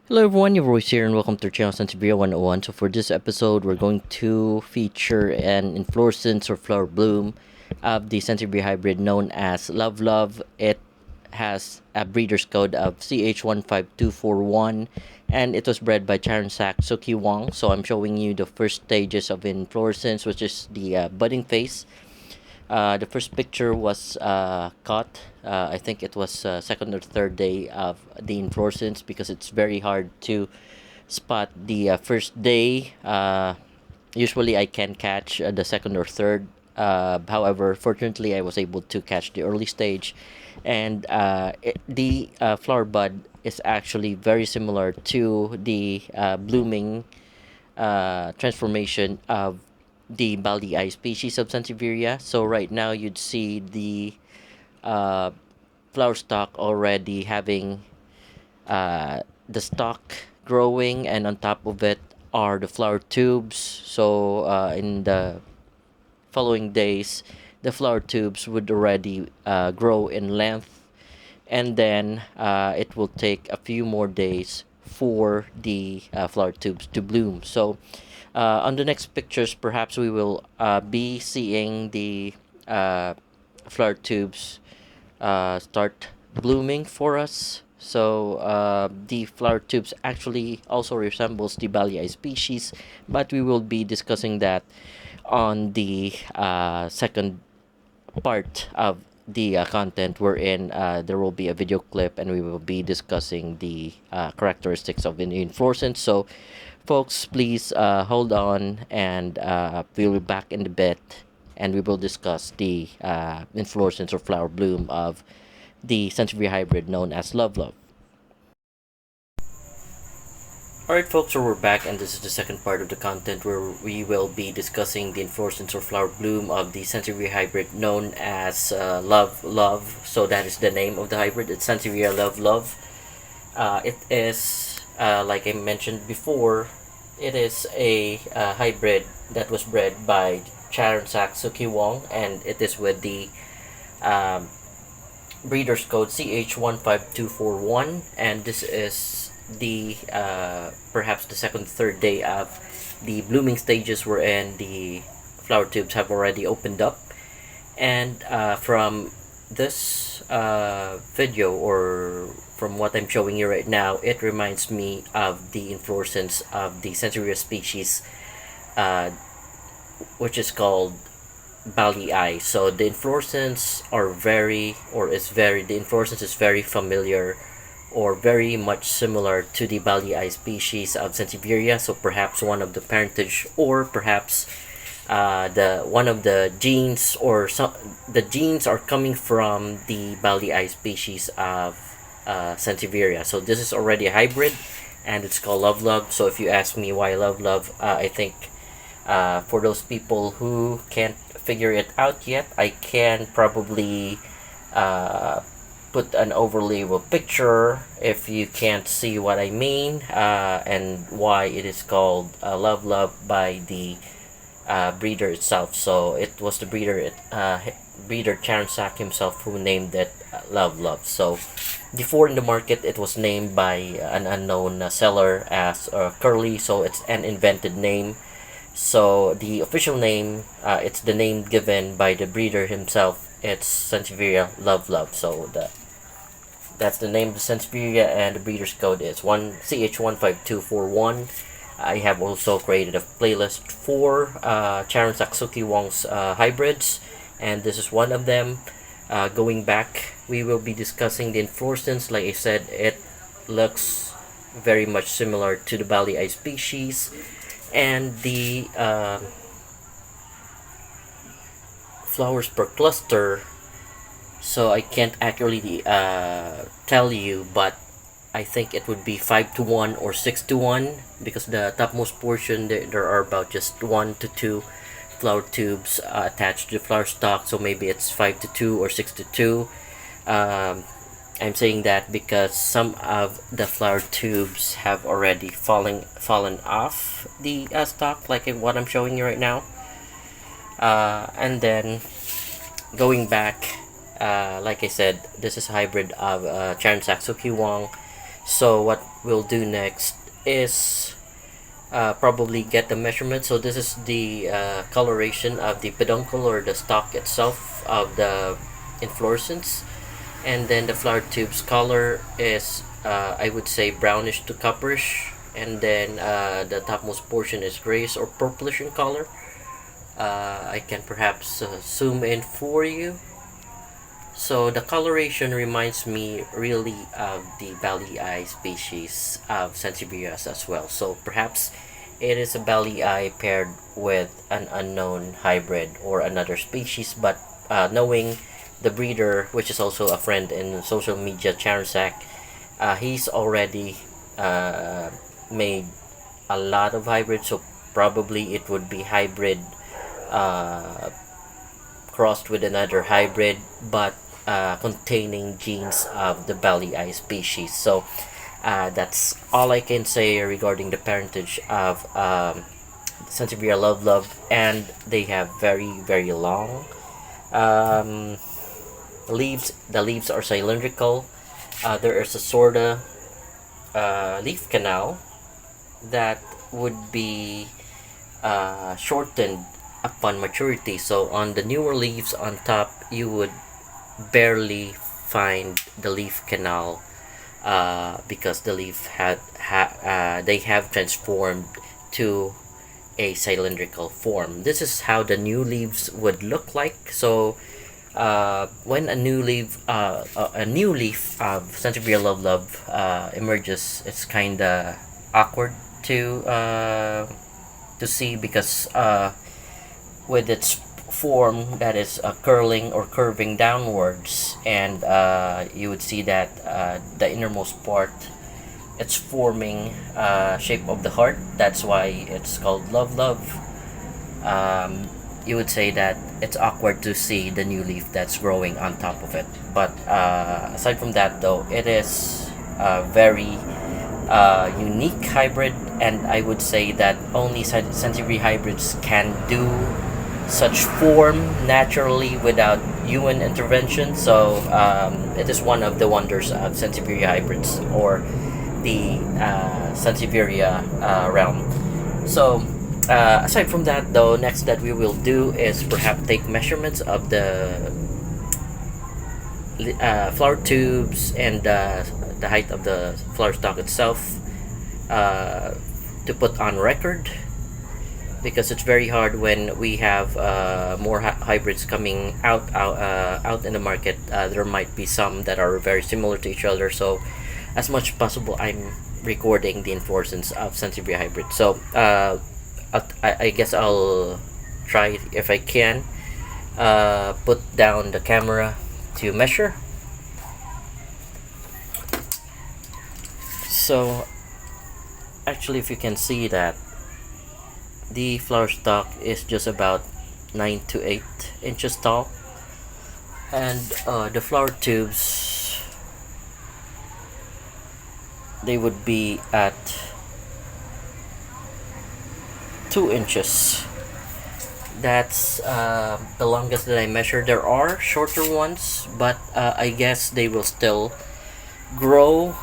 Hello everyone, your voice here and welcome to channel Sansevieria 101. So for this episode, we're going to feature an inflorescence or flower bloom of the Sansevieria hybrid known as Love Love. It has a breeder's code of CH15241 and it was bred by Charonsack Suki Wong. So I'm showing you the first stages of inflorescence, which is the budding phase. The first picture was caught. I think it was second or third day of the inflorescence because it's very hard to spot the first day. Usually, I can catch the second or third. However, fortunately, I was able to catch the early stage, and the flower bud is actually very similar to the blooming transformation of the Baldi eye species of Sansevieria. So right now you'd see the uh, flower stalk already having the stalk growing, and on top of it are the flower tubes. So in the following days, the flower tubes would already grow in length, and then it will take a few more days for the flower tubes to bloom. So on the next pictures, perhaps we will be seeing the uh, flower tubes start blooming for us. So the flower tubes actually also resembles the Balia species, but we will be discussing that on the second part of the content wherein there will be a video clip and we will be discussing the characteristics of an inflorescence. So folks, please hold on and we'll be back in a bit and we will discuss the inflorescence or flower bloom of the Century hybrid known as Love Love. Alright folks, so we're back and this is the second part of the content where we will be discussing the inflorescence or flower bloom of the Sansevieria hybrid known as Love Love. So that is the name of the hybrid, it's Sansevieria Love Love. It is, like I mentioned before, it is a hybrid that was bred by Charonsack Suki Wong, and it is with the um, breeder's code CH15241, and this is the perhaps the second third day of the blooming stages wherein the flower tubes have already opened up. And from this video, or from what I'm showing you right now, it reminds me of the inflorescence of the Sansevieria species, uh, which is called Bali eye. So the inflorescence are very, or is very, the inflorescence is very familiar or very much similar to the Bali eye species of Sansevieria. So perhaps one of the parentage, or perhaps the one of the genes, or some the genes are coming from the Bali eye species of Sansevieria. So this is already a hybrid, and it's called Love Love. So if you ask me why Love Love, I think for those people who can't figure it out yet, I can probably uh, put an overlay of a picture if you can't see what I mean, and why it is called Love Love by the breeder itself. So it was the breeder Charonsack himself who named it Love Love. So before in the market, it was named by an unknown seller as Curly. So it's an invented name. So the official name, it's the name given by the breeder himself. It's Sansevieria Love Love. So that's the name of the Sansevieria, and the breeder's code is CH15241. I have also created a playlist for Charonsack Suki Wong's hybrids, and this is one of them. Going back, we will be discussing the inflorescence. Like I said, it looks very much similar to the Bali eye species, and the flowers per cluster. So I can't accurately tell you, but I think it would be 5 to 1 or 6 to 1, because the topmost portion, there are about just 1 to 2 flower tubes attached to the flower stalk. So maybe it's 5 to 2 or 6 to 2. I'm saying that because some of the flower tubes have already fallen off the stalk, like what I'm showing you right now. And then going back, like I said, this is a hybrid of Charonsack Suki Wong. So what we'll do next is probably get the measurement. So this is the coloration of the peduncle or the stalk itself of the inflorescence, and then the flower tube's color is I would say brownish to copperish, and then the topmost portion is grayish or purplish in color. I can perhaps zoom in for you. So the coloration reminds me really of the belly eye species of Sansevieria as well. So perhaps it is a belly eye paired with an unknown hybrid or another species, but knowing the breeder, which is also a friend in social media, Charansack, he's already made a lot of hybrids, so probably it would be hybrid uh, crossed with another hybrid, but containing genes of the belly eye species. So that's all I can say regarding the parentage of Sansevieria love love, and they have very long um, leaves. The leaves are cylindrical. There is a sort of leaf canal that would be shortened upon maturity. So on the newer leaves on top, you would barely find the leaf canal because the leaf they have transformed to a cylindrical form. This is how the new leaves would look like. So when a new leaf of Sansevieria love love emerges, it's kind of awkward to see because with its form that is curling or curving downwards, and you would see that the innermost part, it's forming shape of the heart. That's why it's called love love. You would say that it's awkward to see the new leaf that's growing on top of it, but aside from that though, it is a very unique hybrid, and I would say that only Sansevieria hybrids can do such form naturally without human intervention. So it is one of the wonders of Sansevieria hybrids, or the Sansevieria realm. So aside from that though, next that we will do is perhaps take measurements of the flower tubes and the height of the flower stalk itself, to put on record, because it's very hard when we have more hybrids coming out in the market. There might be some that are very similar to each other. So, as much possible, I'm recording the inflorescence of Sansevieria hybrid. So, I guess I'll try if I can put down the camera to measure. So, actually, if you can see that the flower stalk is just about 9 to 8 inches tall, and the flower tubes, they would be at 2 inches. That's the longest that I measured. There are shorter ones, but I guess they will still grow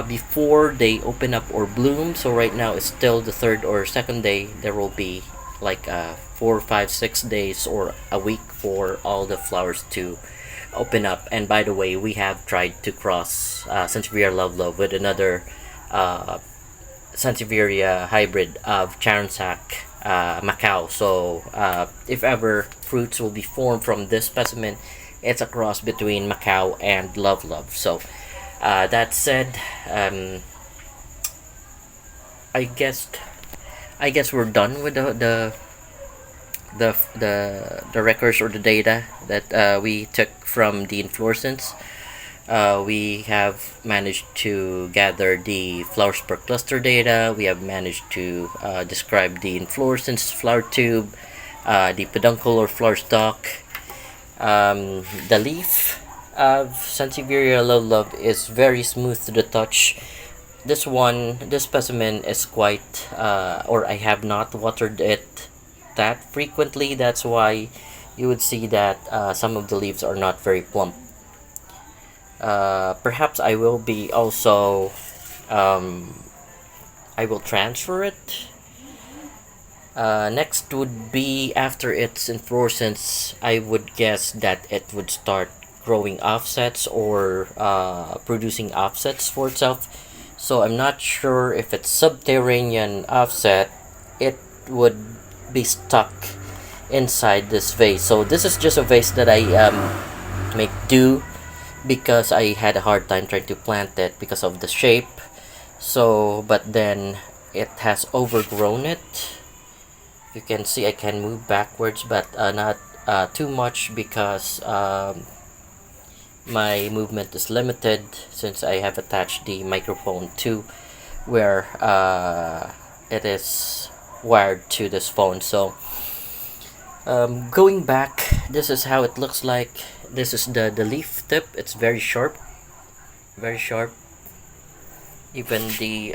before they open up or bloom. So right now it's still the third or second day. There will be like 4, 5, 6 days or a week for all the flowers to open up. And by the way, we have tried to cross Sansevieria love love with another Sansevieria hybrid of Charansack Macau. So if ever fruits will be formed from this specimen, it's a cross between Macau and love love. So that said, I guess we're done with the records or the data that we took from the inflorescence. We have managed to gather the flowers per cluster data. We have managed to describe the inflorescence flower tube, the peduncle or flower stalk, the leaf of Sansevieria love love is very smooth to the touch. This specimen is quite, or I have not watered it that frequently. That's why you would see that some of the leaves are not very plump. Perhaps I will be also I will transfer it. Next would be after its inflorescence, I would guess that it would start growing offsets or producing offsets for itself. So I'm not sure if it's subterranean offset, it would be stuck inside this vase. So this is just a vase that I make do because I had a hard time trying to plant it because of the shape. So, but then it has overgrown it. You can see I can move backwards, but not too much because my movement is limited since I have attached the microphone to where it is wired to this phone. So going back, this is how it looks like. This is the leaf tip. It's very sharp, very sharp. Even the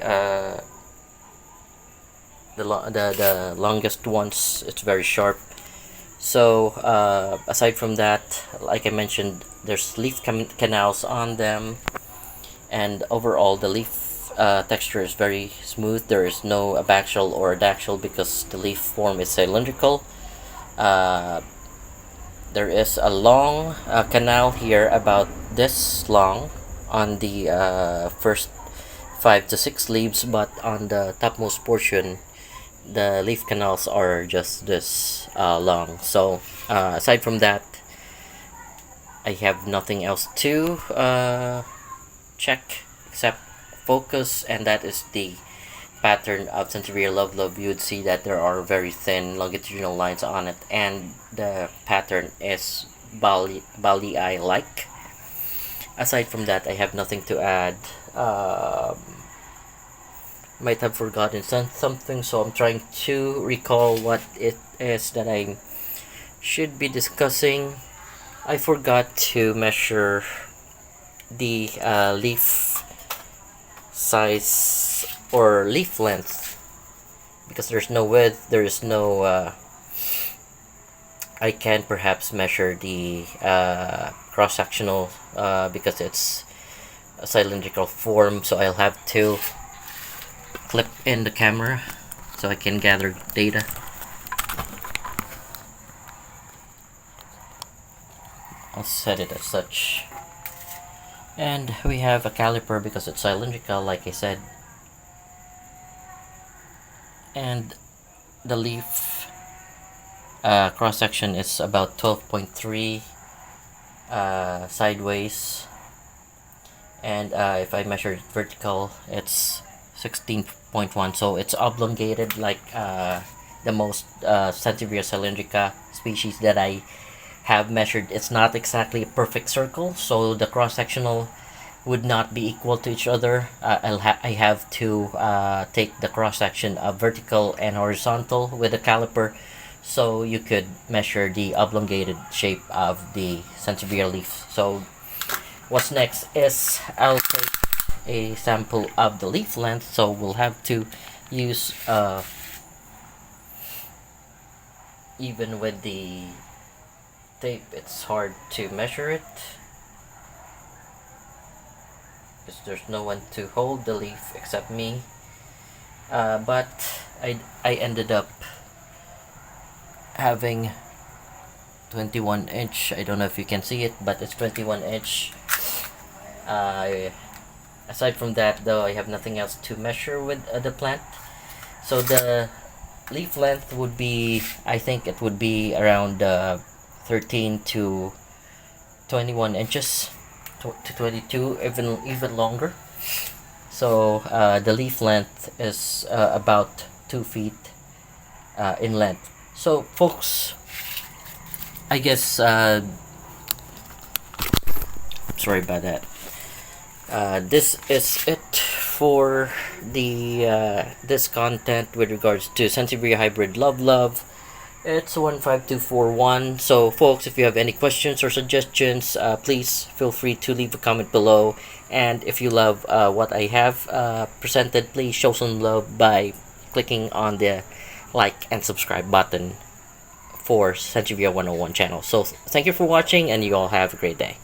longest ones, it's very sharp. So aside from that, like I mentioned, there's leaf canals on them, and overall the leaf texture is very smooth. There is no abaxial or adaxial because the leaf form is cylindrical. There is a long canal here, about this long, on the first 5 to 6 leaves, but on the topmost portion the leaf canals are just this long. So aside from that, I have nothing else to check except focus, and that is the pattern of Sansevieria Love Love. You would see that there are very thin longitudinal lines on it, and the pattern is Balii like. Aside from that, I have nothing to add. Might have forgotten something, so I'm trying to recall what it is that I should be discussing. I forgot to measure the leaf size or leaf length because there's no width, there is no I can perhaps measure the cross-sectional because it's a cylindrical form, so I'll have to clip in the camera so I can gather data. I'll set it as such. And we have a caliper because it's cylindrical, like I said. And the leaf cross-section is about 12.3 sideways, and if I measure it vertical, it's 16.1, so it's oblongated like the most Sansevieria cylindrica species that I have measured. It's not exactly a perfect circle, so the cross-sectional would not be equal to each other. I have to take the cross-section of vertical and horizontal with the caliper, so you could measure the oblongated shape of the Sansevieria leaf. So what's next is I'll take a sample of the leaf length, so we'll have to use even with the tape it's hard to measure it because there's no one to hold the leaf except me, but I ended up having 21 inch. I don't know if you can see it, but it's 21 inch. Aside from that, though, I have nothing else to measure with the plant. So the leaf length would be, I think it would be around 13 to 21 inches to 22, even longer. So the leaf length is about 2 feet in length. So folks, I guess sorry about that. This is it for the this content with regards to Sansevieria hybrid Love Love. It's 15241. So folks, if you have any questions or suggestions, please feel free to leave a comment below. And if you love what I have presented, please show some love by clicking on the like and subscribe button for Sansevieria 101 channel. So thank you for watching, and you all have a great day.